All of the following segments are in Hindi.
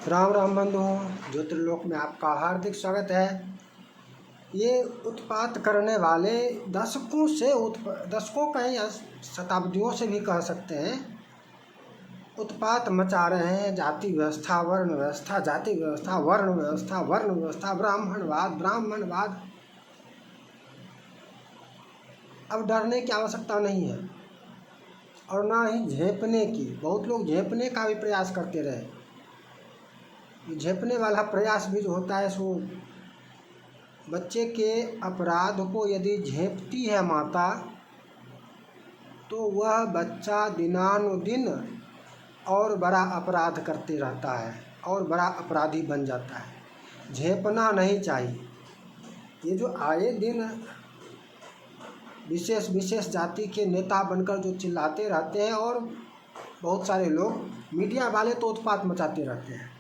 राम राम बंधुओं, ज्योतिर्लोक में आपका हार्दिक स्वागत है। ये उत्पात करने वाले दशकों कहीं शताब्दियों से भी कह सकते हैं, उत्पात मचा रहे हैं। जाति व्यवस्था, वर्ण व्यवस्था, जाति व्यवस्था, वर्ण व्यवस्था, ब्राह्मणवाद। अब डरने की आवश्यकता नहीं है और ना ही झेपने की। बहुत लोग झेपने का भी प्रयास करते रहे। झेपने वाला प्रयास भी जो होता है सो बच्चे के अपराध को यदि झेपती है माता, तो वह बच्चा दिनानुदिन और बड़ा अपराध करते रहता है और बड़ा अपराधी बन जाता है। झेपना नहीं चाहिए। ये जो आए दिन विशेष जाति के नेता बनकर जो चिल्लाते रहते हैं, और बहुत सारे लोग मीडिया वाले तो उत्पात मचाते रहते हैं,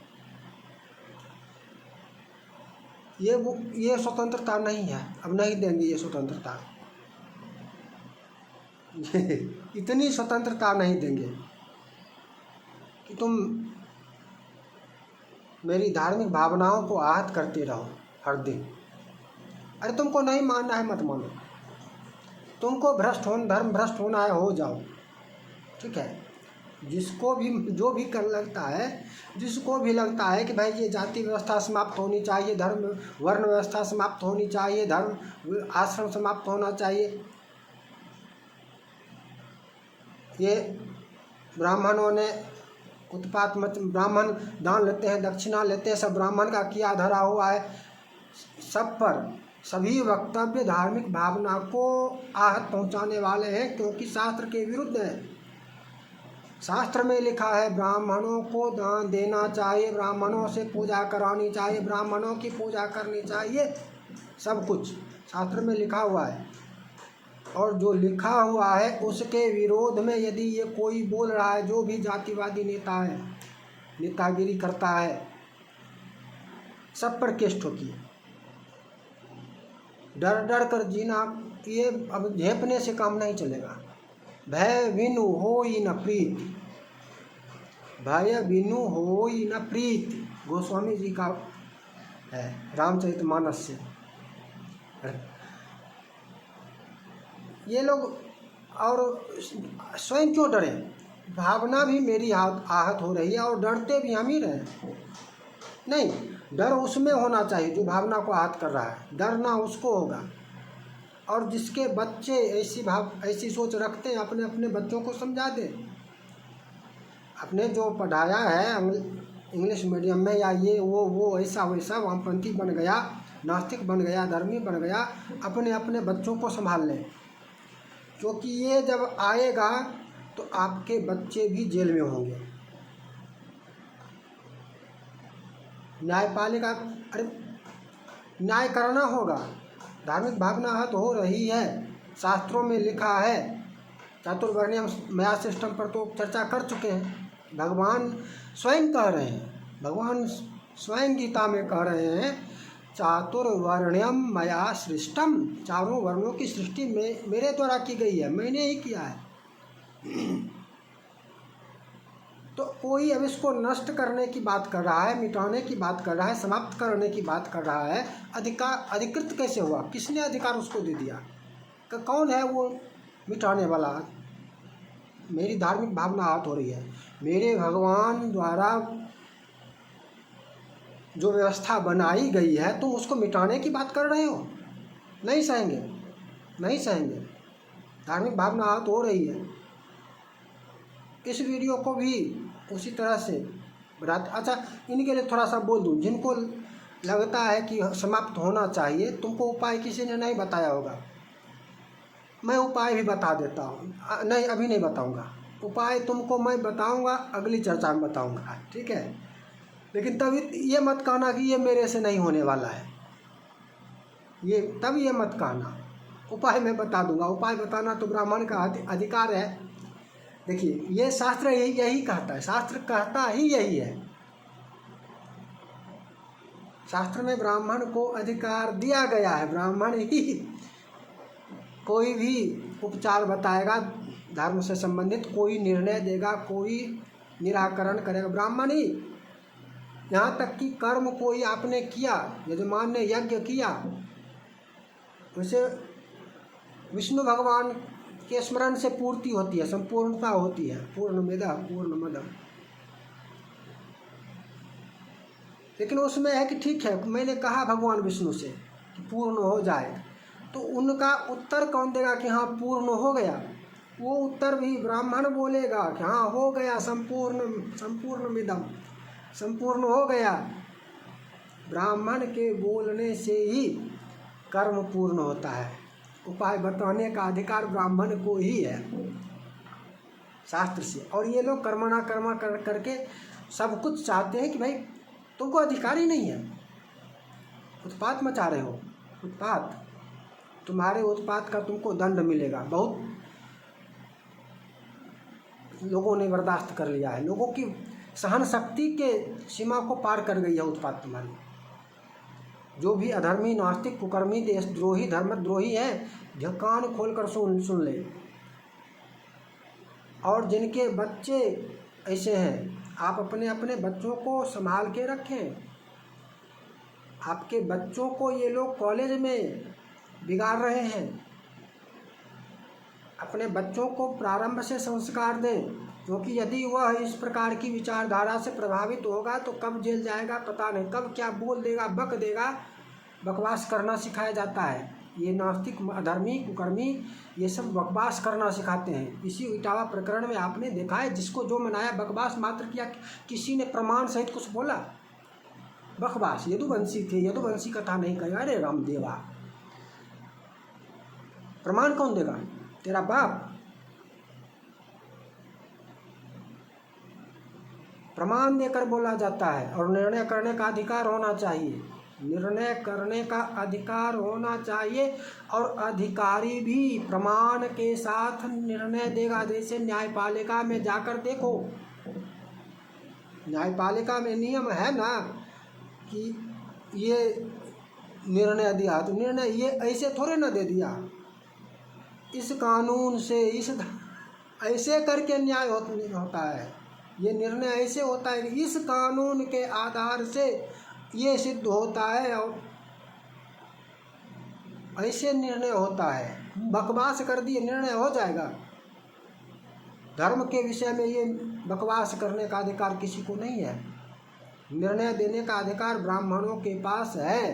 ये स्वतंत्रता नहीं है। अब नहीं देंगे ये स्वतंत्रता। इतनी स्वतंत्रता नहीं देंगे कि तुम मेरी धार्मिक भावनाओं को आहत करते रहो हर दिन। अरे तुमको नहीं मानना है मत मानो, तुमको धर्म भ्रष्ट होना है, हो जाओ, ठीक है। जिसको भी जो भी कर लगता है, जिसको भी लगता है कि भाई ये जाति व्यवस्था समाप्त होनी चाहिए, धर्म वर्ण व्यवस्था समाप्त होनी चाहिए, धर्म आश्रम समाप्त होना चाहिए, ये ब्राह्मणों ने उत्पात मत, ब्राह्मण दान लेते हैं, दक्षिणा लेते हैं, सब ब्राह्मण का किया धरा हुआ है। सब पर सभी वक्तव्य धार्मिक भावना को आहत पहुंचाने वाले हैं, क्योंकि शास्त्र के विरुद्ध है। शास्त्र में लिखा है ब्राह्मणों को दान देना चाहिए, ब्राह्मणों से पूजा करानी चाहिए, ब्राह्मणों की पूजा करनी चाहिए, सब कुछ शास्त्र में लिखा हुआ है। और जो लिखा हुआ है उसके विरोध में यदि ये कोई बोल रहा है, जो भी जातिवादी नेता है, नेतागिरी करता है, सब पर केस ठोकिए। डर डर कर जीना, ये अब झेपने से काम नहीं चलेगा। भय बिनु होई न प्रीत, भय बिनु होई न प्रीत, गोस्वामी जी का है रामचरितमानस से। ये लोग और स्वयं क्यों डरे? भावना भी मेरी आहत हो रही है और डरते भी हम ही रहे। नहीं, डर उसमें होना चाहिए जो भावना को आहत कर रहा है, डरना उसको होगा। और जिसके बच्चे ऐसी सोच रखते हैं, अपने अपने बच्चों को समझा दें। अपने जो पढ़ाया है इंग्लिश मीडियम में, या ये वो ऐसा वैसा वामपंथी बन गया, नास्तिक बन गया, धर्मी बन गया, अपने अपने बच्चों को संभाल लें। क्योंकि ये जब आएगा तो आपके बच्चे भी जेल में होंगे। न्यायपालिका, अरे न्याय करना होगा। धार्मिक भावना आहत हो रही है, शास्त्रों में लिखा है। चातुर्वर्ण्यम न्याय सिस्टम पर तो चर्चा कर चुके हैं। भगवान स्वयं कह रहे हैं, भगवान स्वयं गीता में कह रहे हैं, चातुर्वर्ण्यम मया सृष्टम, चारों वर्णों की सृष्टि में मेरे द्वारा की गई है, मैंने ही किया है। तो कोई अब इसको नष्ट करने की बात कर रहा है, मिटाने की बात कर रहा है, समाप्त करने की बात कर रहा है। अधिकृत कैसे हुआ? किसने अधिकार उसको दे दिया? कौन है वो मिटाने वाला? मेरी धार्मिक भावना आहत हो रही है, मेरे भगवान द्वारा जो व्यवस्था बनाई गई है, तुम उसको मिटाने की बात कर रहे हो। नहीं सहेंगे, नहीं सहेंगे। धार्मिक भावना आहत हो रही है। इस वीडियो को भी उसी तरह से अच्छा, इनके लिए थोड़ा सा बोल दूँ। जिनको लगता है कि समाप्त होना चाहिए, तुमको उपाय किसी ने नहीं बताया होगा, मैं उपाय भी बता देता हूँ। नहीं, अभी नहीं बताऊँगा उपाय, तुमको मैं बताऊँगा, अगली चर्चा में बताऊँगा, ठीक है। लेकिन तभी ये मत कहना कि ये मेरे से नहीं होने वाला है, तब ये मत कहना। उपाय मैं बता दूँगा। उपाय बताना तो ब्राह्मण का अधिकार है। देखिए, ये शास्त्र यही कहता है, शास्त्र कहता ही यही है। शास्त्र में ब्राह्मण को अधिकार दिया गया है। ब्राह्मण ही कोई भी उपचार बताएगा, धर्म से संबंधित कोई निर्णय देगा, कोई निराकरण करेगा, ब्राह्मण ही। यहाँ तक कि कर्म कोई आपने किया, यजमान ने यज्ञ किया, वैसे विष्णु भगवान के स्मरण से पूर्ति होती है, संपूर्णता होती है, पूर्णमिदः पूर्णमदः। लेकिन उसमें है कि ठीक है, मैंने कहा भगवान विष्णु से कि पूर्ण हो जाए, तो उनका उत्तर कौन देगा कि हाँ पूर्ण हो गया? वो उत्तर भी ब्राह्मण बोलेगा कि हाँ हो गया, संपूर्णमिदं, संपूर्ण हो गया। ब्राह्मण के बोलने से ही कर्म पूर्ण होता है। उपाय बताने का अधिकार ब्राह्मण को ही है शास्त्र से। और ये लोग कर्मणा कर्मा करके सब कुछ चाहते हैं कि भाई तुमको अधिकार ही नहीं है, उत्पात मचा रहे हो, उत्पात, तुम्हारे उत्पात का तुमको दंड मिलेगा। बहुत लोगों ने बर्दाश्त कर लिया है, लोगों की सहन शक्ति के सीमा को पार कर गई है उत्पात तुम्हारी। जो भी अधर्मी, नास्तिक, कुकर्मी, देशद्रोही, धर्मद्रोही है, कान खोल कर सुन ले। और जिनके बच्चे ऐसे हैं, आप अपने अपने बच्चों को संभाल के रखें। आपके बच्चों को ये लोग कॉलेज में बिगाड़ रहे हैं। अपने बच्चों को प्रारंभ से संस्कार दें, क्योंकि यदि वह इस प्रकार की विचारधारा से प्रभावित होगा तो कब जेल जाएगा पता नहीं, कब क्या बोल देगा, बक देगा। बकवास करना सिखाया जाता है। ये नास्तिक, अधर्मी, कुकर्मी ये सब बकवास करना सिखाते हैं। इसी इटावा प्रकरण में आपने देखा है, जिसको जो मनाया बकवास मात्र किया, किसी ने प्रमाण सहित कुछ बोला? बकवास। यदुवंशी थे, यदुवंशी कथा नहीं कही। अरे रामदेवा, प्रमाण कौन देगा? तेरा बाप। प्रमाण देकर बोला जाता है। और निर्णय करने का अधिकार होना चाहिए, निर्णय करने का अधिकार होना चाहिए। और अधिकारी भी प्रमाण के साथ निर्णय देगा। जैसे न्यायपालिका में जाकर देखो, न्यायपालिका में नियम है ना कि ये निर्णय दिया, तो निर्णय ये ऐसे थोड़े ना दे दिया, इस कानून से, इस ऐसे करके न्याय होता है। ये निर्णय ऐसे होता है कि इस कानून के आधार से ये सिद्ध होता है, और ऐसे निर्णय होता है। बकवास कर दिए, निर्णय हो जाएगा। धर्म के विषय में ये बकवास करने का अधिकार किसी को नहीं है। निर्णय देने का अधिकार ब्राह्मणों के पास है,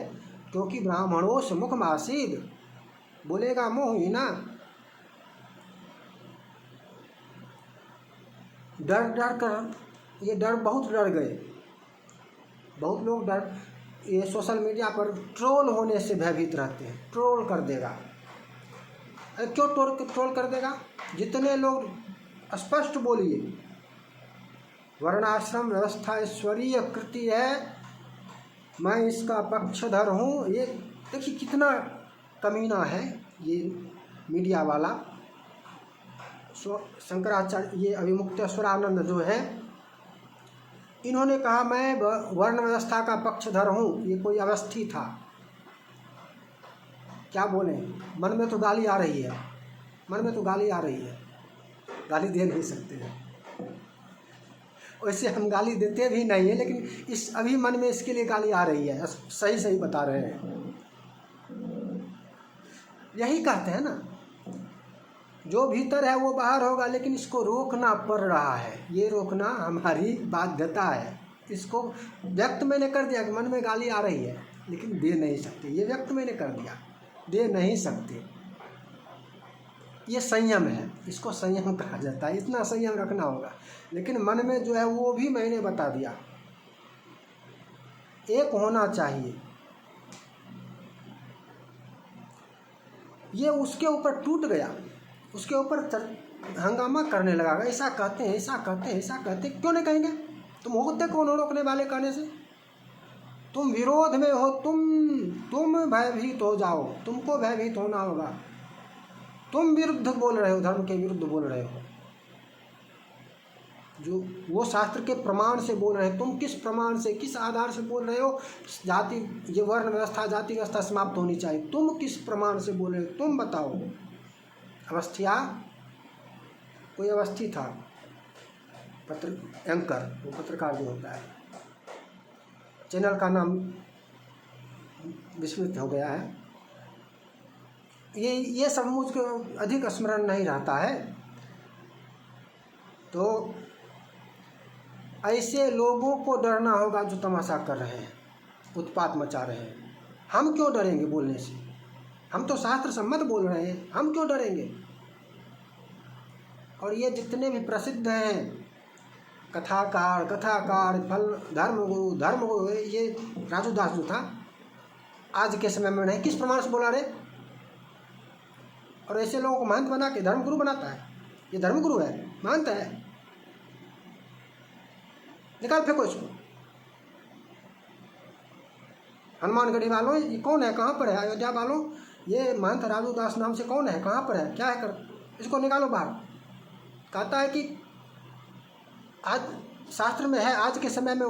क्योंकि ब्राह्मणों से मुखमासीद, बोलेगा मुँह ही ना। डर डर कर, ये डर, बहुत डर गए। बहुत लोग डर, ये सोशल मीडिया पर ट्रोल होने से भयभीत रहते हैं। ट्रोल कर देगा। अरे क्यों ट्रोल कर देगा? जितने लोग स्पष्ट बोलिए, वर्णाश्रम व्यवस्था ईश्वरीय कृति है, मैं इसका पक्षधर हूँ। ये देखिए कितना कमीना है ये मीडिया वाला। शंकराचार्य, ये अभिमुक्तेश्वरानंद जो है, इन्होंने कहा मैं वर्ण व्यवस्था का पक्षधर हूँ। ये कोई अवस्थी था, क्या बोले? मन में तो गाली आ रही है, मन में तो गाली आ रही है, गाली दे नहीं सकते हैं। वैसे हम गाली देते भी नहीं है, लेकिन इस अभी मन में इसके लिए गाली आ रही है। सही सही बता रहे हैं। यही कहते हैं ना, जो भीतर है वो बाहर होगा, लेकिन इसको रोकना पड़ रहा है। ये रोकना हमारी बाध्यता है। इसको व्यक्त मैंने कर दिया कि मन में गाली आ रही है, लेकिन दे नहीं सकते। ये व्यक्त मैंने कर दिया, दे नहीं सकते। ये संयम है, इसको संयम कहा जाता है। इतना संयम रखना होगा। लेकिन मन में जो है वो भी मैंने बता दिया, एक होना चाहिए। ये उसके ऊपर टूट गया, उसके ऊपर हंगामा करने लगा। ऐसा कहते हैं, ऐसा कहते हैं, ऐसा कहते हैं। क्यों नहीं कहेंगे? तुम होते कौन हो रोकने वाले कहने से? तुम विरोध में हो, तुम भयभीत हो जाओ, तुमको भयभीत होना होगा। तुम विरुद्ध बोल रहे हो, धर्म के विरुद्ध बोल रहे हो, जो वो शास्त्र के प्रमाण से बोल रहे हो। तुम किस प्रमाण से, किस आधार से बोल रहे हो? जाति, ये वर्ण व्यवस्था, जाति व्यवस्था समाप्त होनी चाहिए। तुम किस प्रमाण से बोल रहे हो? तुम बताओ। अवस्थिया, कोई अवस्थी था, एंकर, वो पत्रकार जो होता है, चैनल का नाम विस्मृत हो गया है। ये सब मुझको अधिक स्मरण नहीं रहता है। तो ऐसे लोगों को डरना होगा जो तमाशा कर रहे हैं, उत्पात मचा रहे हैं। हम क्यों डरेंगे बोलने से? हम तो शास्त्र सम्मत बोल रहे हैं, हम क्यों डरेंगे? और ये जितने भी प्रसिद्ध हैं कथाकार फल धर्मगुरु, ये राजू दास जो था आज के समय में नहीं, किस प्रमाण से बोला रे? और ऐसे लोगों को महंत बना के धर्मगुरु बनाता है। ये धर्मगुरु है, महंत है? निकाल फेंको इसको। हनुमानगढ़ी वालों, ये कौन है, कहाँ पर है? अयोध्या वालों, ये महंत राजू दास नाम से कौन है, कहाँ पर है, क्या है कर? इसको निकालो बाहर। कहता है कि आज शास्त्र में है, आज के समय में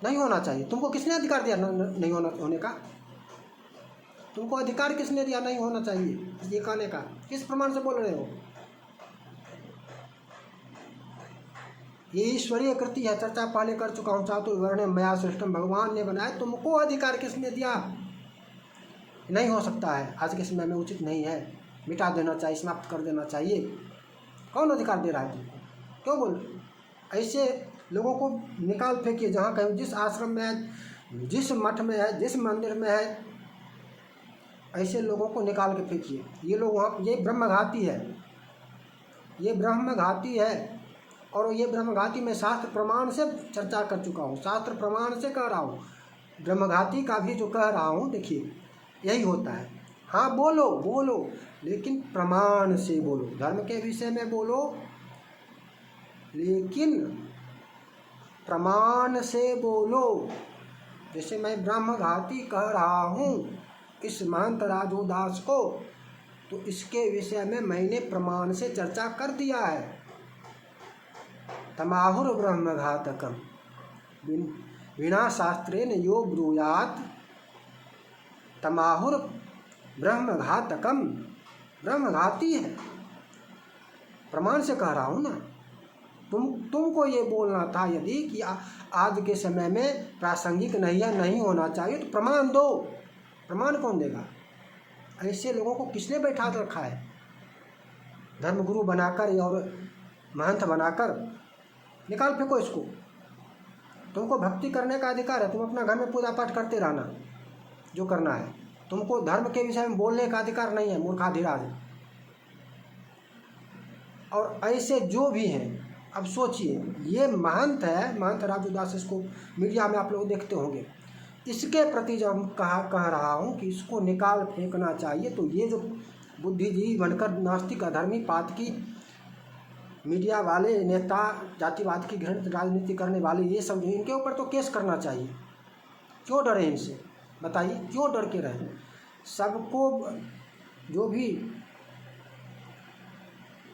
नहीं होना चाहिए। तुमको किसने अधिकार दिया नहीं होने का? तुमको अधिकार किसने दिया नहीं होना चाहिए ये कहने का? किस प्रमाण से बोल रहे हो? ये ईश्वरीय कृति है, चर्चा पहले कर चुका हूँ। चातुर्वर्ण मया सृष्टम, भगवान ने बनाया। तुमको अधिकार किसने दिया? नहीं हो सकता है, आज के समय में उचित नहीं है, मिटा देना चाहिए, समाप्त कर देना चाहिए। कौन अधिकार दे रहा है तुमको? क्यों बोल? ऐसे लोगों को निकाल फेंकिए। जहाँ कहीं जिस आश्रम में है, जिस मठ में है, जिस मंदिर में है, ऐसे लोगों को निकाल के फेंकिए। ये लोग वहाँ, ये ब्रह्मघाती है, ये ब्रह्मघाती है। और ये ब्रह्मघाती मैं शास्त्र प्रमाण से चर्चा कर चुका हूँ, शास्त्र प्रमाण से कह रहा हूँ। ब्रह्मघाती का भी जो कह रहा हूँ, देखिए यही होता है। हाँ बोलो बोलो, लेकिन प्रमाण से बोलो। धर्म के विषय में बोलो, लेकिन प्रमाण से बोलो। जैसे मैं ब्रह्मघाती कह रहा हूँ इस महंत राजू दास को, तो इसके विषय में मैंने प्रमाण से चर्चा कर दिया है। तमाहुर ब्रह्मघातकम विना शास्त्रेण यो ब्रूयात, तमाहुर ब्रह्मघातकम, ब्रह्मघाती है। प्रमाण से कह रहा हूँ ना। तुमको ये बोलना था यदि कि आज के समय में प्रासंगिक नहीं है, नहीं होना चाहिए, तो प्रमाण दो। प्रमाण कौन देगा? ऐसे लोगों को किसने बैठा रखा है धर्मगुरु बनाकर और महंत बनाकर? निकाल फेंको इसको। तुमको भक्ति करने का अधिकार है, तुम अपना घर में पूजा पाठ करते रहना जो करना है। तुमको धर्म के विषय में बोलने का अधिकार नहीं है, मूर्खाधिराज। और ऐसे जो भी हैं, अब सोचिए, ये महंत है, महंत राजू दास, इसको मीडिया में आप लोग देखते होंगे। इसके प्रति जब कह रहा हूँ कि इसको निकाल फेंकना चाहिए, तो ये जो बुद्धिजीवी बनकर नास्तिक अधर्मी पातकी मीडिया वाले नेता, जातिवाद की घृणित राजनीति करने वाले, ये सब इनके ऊपर तो केस करना चाहिए। क्यों डरे इनसे? बताइए, क्यों डर के रहे? सबको जो भी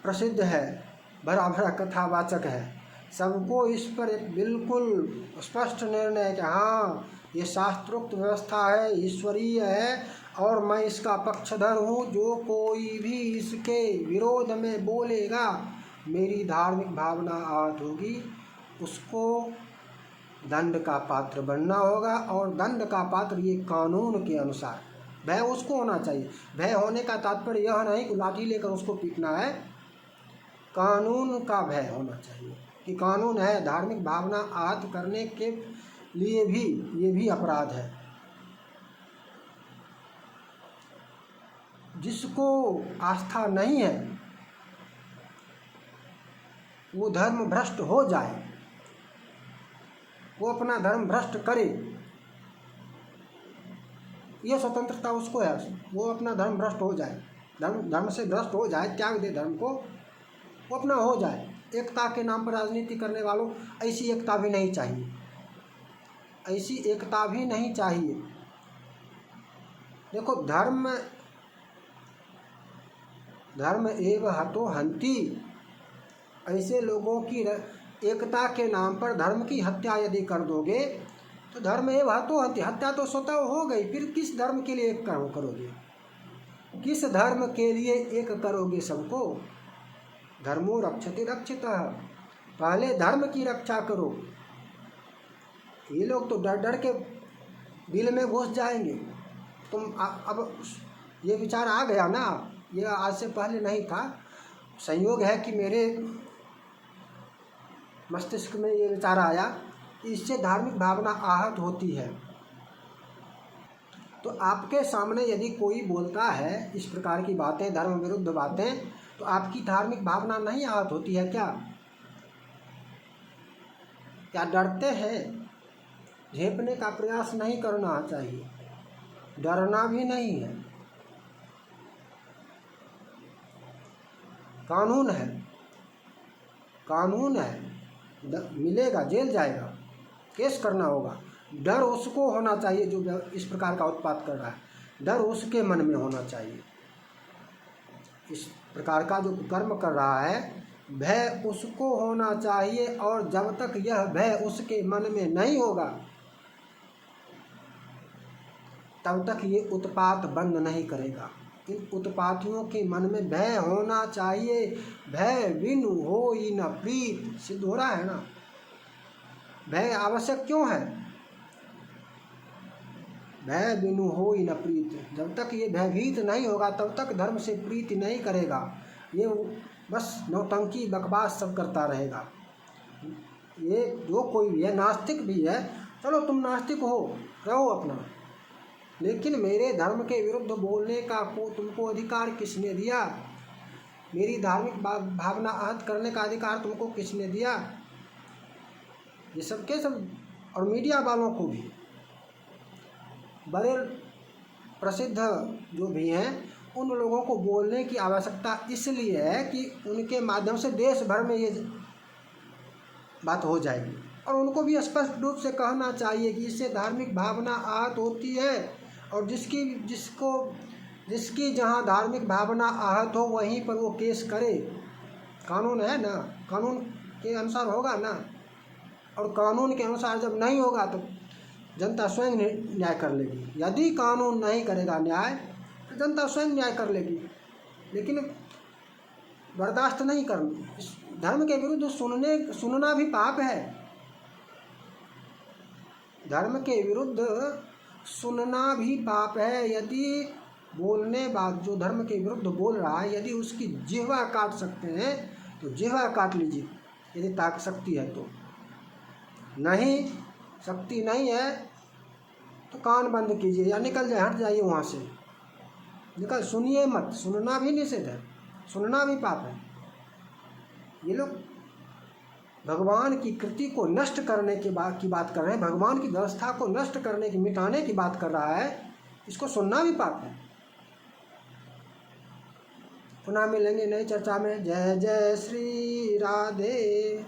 प्रसिद्ध है, भरा भरा कथावाचक है, सबको इस पर एक बिल्कुल स्पष्ट निर्णय है कि हाँ, ये शास्त्रोक्त व्यवस्था है, ईश्वरीय है, और मैं इसका पक्षधर हूँ। जो कोई भी इसके विरोध में बोलेगा, मेरी धार्मिक भावना आहत होगी, उसको दंड का पात्र बनना होगा। और दंड का पात्र ये कानून के अनुसार, भय उसको होना चाहिए। भय होने का तात्पर्य यह नहीं कि लाठी लेकर उसको पीटना है, कानून का भय होना चाहिए कि कानून है। धार्मिक भावना आहत करने के लिए भी ये भी अपराध है। जिसको आस्था नहीं है वो धर्म भ्रष्ट हो जाए, वो अपना धर्म भ्रष्ट करे, ये स्वतंत्रता उसको है। वो अपना धर्म भ्रष्ट हो जाए, धर्म से भ्रष्ट हो जाए, त्याग दे धर्म को, वो अपना हो जाए। एकता के नाम पर राजनीति करने वालों, ऐसी एकता भी नहीं चाहिए, ऐसी एकता भी नहीं चाहिए। देखो, धर्म एव हतो हन्ति। ऐसे लोगों की एकता के नाम पर धर्म की हत्या यदि कर दोगे तो धर्म एव हतो हन्ति, हत्या तो स्वतः हो गई। फिर किस धर्म के लिए एक करोगे? किस धर्म के लिए एक करोगे सबको? धर्मो रक्षति रक्षितः। पहले धर्म की रक्षा करो, ये लोग तो डर डर के बिल में घुस जाएंगे। अब ये विचार आ गया ना, ये आज से पहले नहीं था। संयोग है कि मेरे मस्तिष्क में ये विचार आया कि इससे धार्मिक भावना आहत होती है। तो आपके सामने यदि कोई बोलता है इस प्रकार की बातें, धर्म विरुद्ध बातें, तो आपकी धार्मिक भावना नहीं आहत होती है क्या? क्या डरते हैं? झेपने का प्रयास नहीं करना चाहिए, डरना भी नहीं है। कानून है, कानून है, मिलेगा, जेल जाएगा, केस करना होगा। डर उसको होना चाहिए जो इस प्रकार का उत्पात कर रहा है, डर उसके मन में होना चाहिए। इस प्रकार का जो कर्म कर रहा है, भय उसको होना चाहिए। और जब तक यह भय उसके मन में नहीं होगा तब तक ये उत्पात बंद नहीं करेगा। इन उत्पातियों के मन में भय होना चाहिए। भय बिनु होई न प्रीत, सिद्ध हो रहा है ना। भय आवश्यक क्यों है? भय बिनु होई न प्रीत, जब तक ये भयभीत नहीं होगा तब तक धर्म से प्रीति नहीं करेगा। ये बस नौटंकी बकवास सब करता रहेगा। ये जो कोई भी है, नास्तिक भी है, चलो तुम नास्तिक हो, रहो अपना, लेकिन मेरे धर्म के विरुद्ध बोलने का तुमको अधिकार किसने दिया? मेरी धार्मिक भावना आहत करने का अधिकार तुमको किसने दिया? ये सब के सब, और मीडिया वालों को भी, बड़े प्रसिद्ध जो भी हैं, उन लोगों को बोलने की आवश्यकता इसलिए है कि उनके माध्यम से देश भर में ये बात हो जाएगी। और उनको भी स्पष्ट रूप से कहना चाहिए कि इससे धार्मिक भावना आहत होती है। और जिसकी जहाँ धार्मिक भावना आहत हो वहीं पर वो केस करे। कानून है ना, कानून के अनुसार होगा ना। और कानून के अनुसार जब नहीं होगा तो जनता स्वयं न्याय कर लेगी। यदि कानून नहीं करेगा न्याय तो जनता स्वयं न्याय कर लेगी। लेकिन बर्दाश्त नहीं करनी, इस धर्म के विरुद्ध सुनना भी पाप है। धर्म के विरुद्ध सुनना भी पाप है। यदि बोलने बाद जो धर्म के विरुद्ध बोल रहा है, यदि उसकी जिह्वा काट सकते हैं तो जिह्वा काट लीजिए, यदि ताक शक्ति है तो। नहीं, शक्ति नहीं है तो कान बंद कीजिए या निकल जाए, हट जाइए वहाँ से, निकल, सुनिए मत। सुनना भी निषेध है, सुनना भी पाप है। ये लोग भगवान की कृति को नष्ट करने की बात कर रहे हैं, भगवान की व्यवस्था को नष्ट करने की, मिटाने की बात कर रहा है। इसको सुनना भी पाप है। पुनः मिलेंगे नई चर्चा में। जय जय श्री राधे।